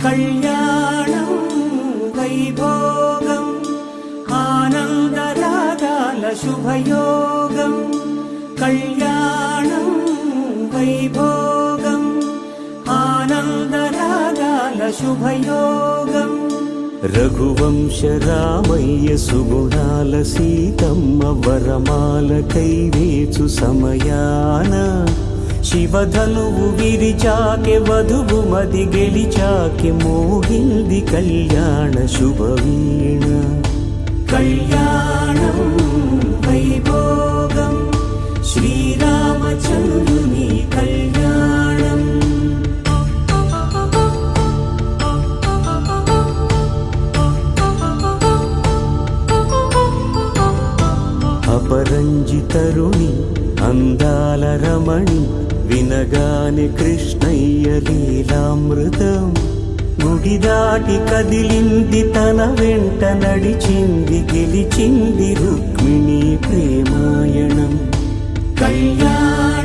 కళ్యాణం వైభోగం ఆనందరాగాల శుభయోగం. కళ్యాణం వైభోగం ఆనందరాగాల శుభయోగం. రఘువంశ రామయ్య సుగుణాల సీతమ్మ వరమాల కైవేచు సమయాన శివధనువు విరిచాకె వధువు మది గెలిచాకె మోగింది కళ్యాణ శుభవీణ. కళ్యాణం వైభోగం శ్రీరామచంద్రుని కళ్యాణం. అపరంజి తరుణి అందాల రమణి వినగానే కృష్ణయ్య లీలామృతం. గుడి దాటి కదిలింది తన వెంట నడిచింది గెలిచింది రుక్మిణి ప్రేమాయణం. కళ్యాణ